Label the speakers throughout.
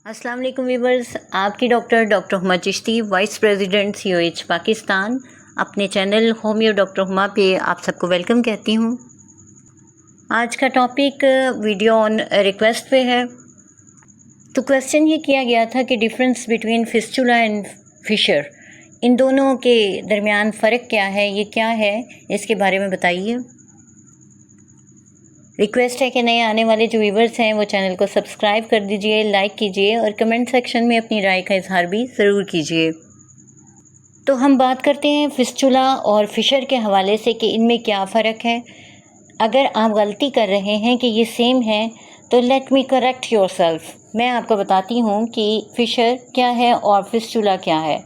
Speaker 1: अस्सलाम वालेकुम वीवर्स, आपकी doctor Huma Chishti, vice president COH Pakistan, अपने चैनल होमियो डॉक्टर हुमा पे आप सबको वेलकम कहती हूँ। आज का टॉपिक वीडियो ऑन रिक्वेस्ट पे है। तो क्वेश्चन ये किया गया था कि difference between fistula and fissure, इन दोनों के दरमियान फ़र्क क्या है, ये क्या है, इसके बारे में बताइए। रिक्वेस्ट है कि नए आने वाले जो व्यूवर्स हैं वो चैनल को सब्सक्राइब कर दीजिए, लाइक कीजिए और कमेंट सेक्शन में अपनी राय का इजहार भी ज़रूर कीजिए। तो हम बात करते हैं फिस्टुला और फिशर के हवाले से कि इनमें क्या फ़र्क है। अगर आप गलती कर रहे हैं कि ये सेम है तो लेट मी करेक्ट योरसेल्फ। मैं आपको बताती हूँ कि फिशर क्या है और फिस्टुला क्या है।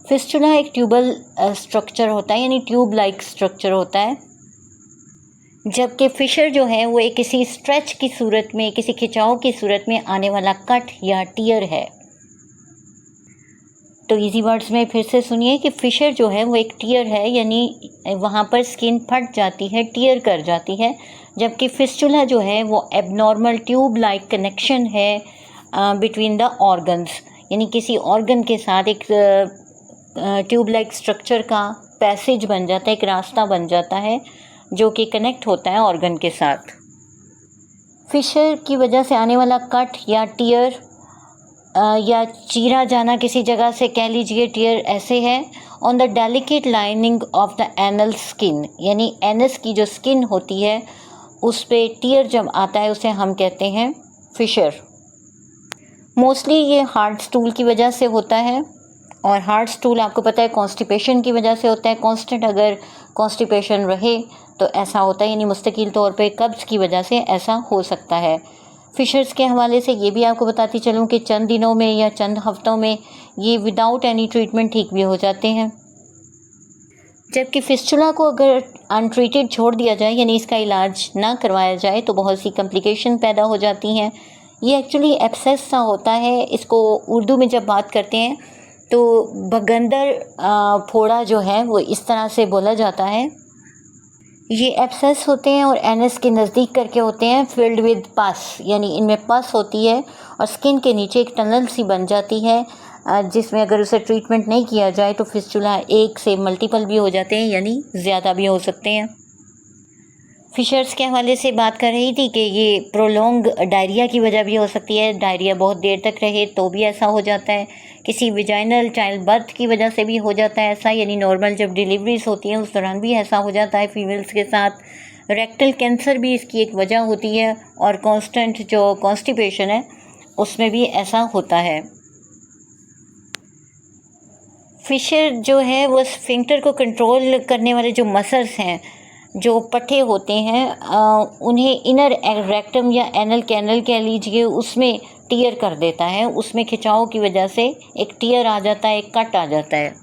Speaker 1: फिस्टुला एक ट्यूबल स्ट्रक्चर होता है, यानी ट्यूब लाइक स्ट्रक्चर होता है, जबकि फिशर जो है वो एक किसी स्ट्रेच की सूरत में, किसी खिंचाव की सूरत में आने वाला कट या टियर है। तो इजी वर्ड्स में फिर से सुनिए कि फिशर जो है वो एक टियर है, यानी वहाँ पर स्किन फट जाती है, टियर कर जाती है, जबकि फिस्टुला जो है वो एबनॉर्मल ट्यूब लाइक कनेक्शन है बिटवीन द ऑर्गन्स, यानी किसी ऑर्गन के साथ एक ट्यूब लाइक स्ट्रक्चर का पैसेज बन जाता है, एक रास्ता बन जाता है जो कि कनेक्ट होता है ऑर्गन के साथ। फिशर की वजह से आने वाला कट या टियर या चीरा जाना किसी जगह से, कह लीजिए टियर ऐसे है, on the delicate lining of the anal skin, यानी एनस की जो स्किन होती है उस पे टियर जब आता है उसे हम कहते हैं फिशर। मोस्टली ये हार्ड स्टूल की वजह से होता है, और हार्ड स्टूल आपको पता है कॉन्स्टिपेशन की वजह से होता है। कांस्टेंट अगर कॉन्स्टिपेशन रहे तो ऐसा होता है, यानी मुस्तकिल तौर पे कब्ज़ की वजह से ऐसा हो सकता है। फिशर्स के हवाले से ये भी आपको बताती चलूँ कि चंद दिनों में या चंद हफ्तों में ये विदाउट एनी ट्रीटमेंट ठीक भी हो जाते हैं, जबकि फिस्टुला को अगर अनट्रीटेड छोड़ दिया जाए, यानी इसका इलाज ना करवाया जाए, तो बहुत सी कॉम्प्लिकेशन पैदा हो जाती हैं। ये एक्चुअली एब्सेस सा होता है, इसको उर्दू में जब बात करते हैं तो बगंदर फोड़ा जो है वो इस तरह से बोला जाता है। ये एब्सेस होते हैं और एनस के नज़दीक करके होते हैं, फिल्ड विद पस, यानी इनमें पस होती है और स्किन के नीचे एक टनल सी बन जाती है, जिसमें अगर उसे ट्रीटमेंट नहीं किया जाए तो फिस्टुला एक से मल्टीपल भी हो जाते हैं, यानी ज़्यादा भी हो सकते हैं। फिशर्स के हवाले से बात कर रही थी कि ये प्रोलॉन्ग डायरिया की वजह भी हो सकती है, डायरिया बहुत देर तक रहे तो भी ऐसा हो जाता है। किसी विजाइनल चाइल्ड बर्थ की वजह से भी हो जाता है ऐसा, यानी नॉर्मल जब डिलीवरीज होती हैं उस दौरान भी ऐसा हो जाता है फीमेल्स के साथ। रेक्टल कैंसर भी इसकी एक वजह होती है, और कांस्टेंट जो कॉन्स्टिपेशन है उसमें भी ऐसा होता है। फिशर जो है वो स्फिंक्टर को कंट्रोल करने वाले जो मसल्स हैं, जो पट्टे होते हैं, उन्हें इनर रेक्टम या एनल कैनल कह लीजिए, उसमें टियर कर देता है। उसमें खिंचाव की वजह से एक टियर आ जाता है, एक कट आ जाता है।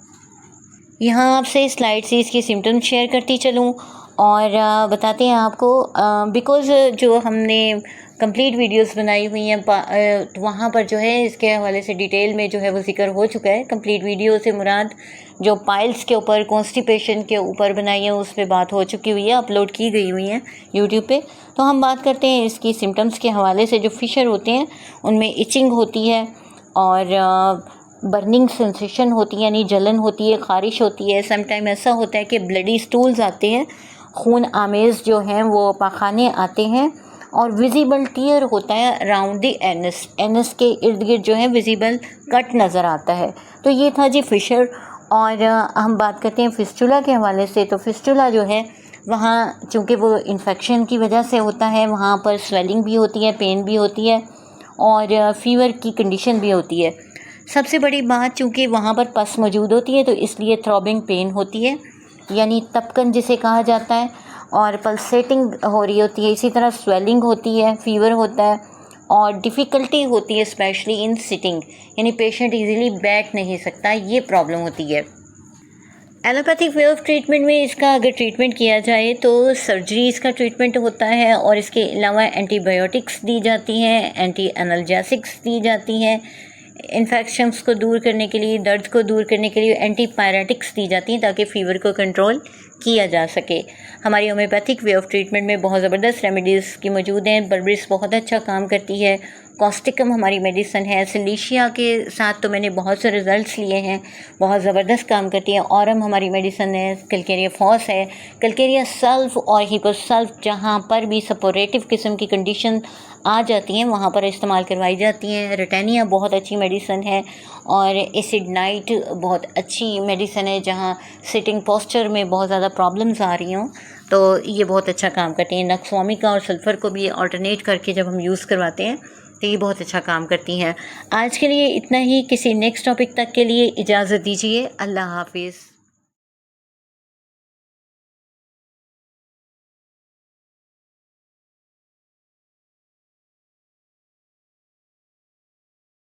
Speaker 1: यहाँ आपसे स्लाइड से इसकी सिम्टम्स शेयर करती चलूँ और बताते हैं आपको, बिकॉज़ जो हमने कंप्लीट वीडियोस बनाई हुई हैं तो वहाँ पर जो है इसके हवाले से डिटेल में जो है वो जिक्र हो चुका है। कंप्लीट वीडियो से मुराद जो पाइल्स के ऊपर, कॉन्स्टिपेशन के ऊपर बनाई है उस पर बात हो चुकी हुई है, अपलोड की गई हुई है यूट्यूब पे। तो हम बात करते हैं इसकी सिम्टम्स के हवाले से। जो फिशर होते हैं उनमें इचिंग होती है और बर्निंग सेंसेशन होती है, यानी जलन होती है, ख़ारिश होती है। समटाइम ऐसा होता है कि ब्लडी स्टूल्स आते हैं, खून आमेज़ जो हैं वो पाखाने आते हैं, और विजिबल टियर होता है अराउंड द एनस, एनस के इर्द गिर्द जो है विजिबल कट नज़र आता है। तो ये था जी फिशर। और हम बात करते हैं फिस्टुला के हवाले से। तो फिस्टुला जो है वहाँ चूँकि वो इन्फेक्शन की वजह से होता है, वहाँ पर स्वेलिंग भी होती है, पेन भी होती है और फीवर की कंडीशन भी होती है। सबसे बड़ी बात, चूँकि वहाँ पर पस मौजूद होती है तो इसलिए थ्रॉबिंग पेन होती है, यानी तपकन जिसे कहा जाता है, और पल्सेटिंग हो रही होती है। इसी तरह स्वेलिंग होती है, फीवर होता है और डिफ़िकल्टी होती है स्पेशली इन सिटिंग, यानी पेशेंट इजीली बैठ नहीं सकता, ये प्रॉब्लम होती है। एलोपैथिक वे ऑफ ट्रीटमेंट में इसका अगर ट्रीटमेंट किया जाए तो सर्जरी इसका ट्रीटमेंट होता है, और इसके अलावा एंटीबायोटिक्स दी जाती हैं, एंटी एनाल्जेसिक्स दी जाती हैं, इन्फेक्शंस को दूर करने के लिए, दर्द को दूर करने के लिए एंटीपायरेटिक्स दी जाती हैं ताकि फ़ीवर को कंट्रोल किया जा सके। हमारी होम्योपैथिक वे ऑफ ट्रीटमेंट में बहुत ज़बरदस्त रेमेडीज़ की मौजूद हैं। बर्बरिस बहुत अच्छा काम करती है, कॉस्टिकम हमारी मेडिसिन है। सिलिशिया के साथ तो मैंने बहुत से रिज़ल्ट्स लिए हैं, बहुत ज़बरदस्त काम करती है। ऑरम हमारी मेडिसिन है। कैलकेरिया फॉस है। कैलकेरिया सल्फ और हिपोसल्फ जहाँ पर भी सपोरेटिव किस्म की कंडीशन आ जाती हैं वहाँ पर इस्तेमाल करवाई जाती हैं। रिटेनिया बहुत अच्छी मेडिसिन है और एसिड नाइट बहुत अच्छी मेडिसिन है जहाँ सिटिंग पोस्चर में बहुत ज़्यादा प्रॉब्लम्स आ रही हों तो ये बहुत अच्छा काम करती हैं। नक्सवामिका और सल्फ़र को भी ऑल्टरनेट करके जब हम यूज़ करवाते हैं तो ये बहुत अच्छा काम करती हैं। आज के लिए इतना ही। किसी नेक्स्ट टॉपिक तक के लिए इजाज़त दीजिए। अल्लाह हाफिज़।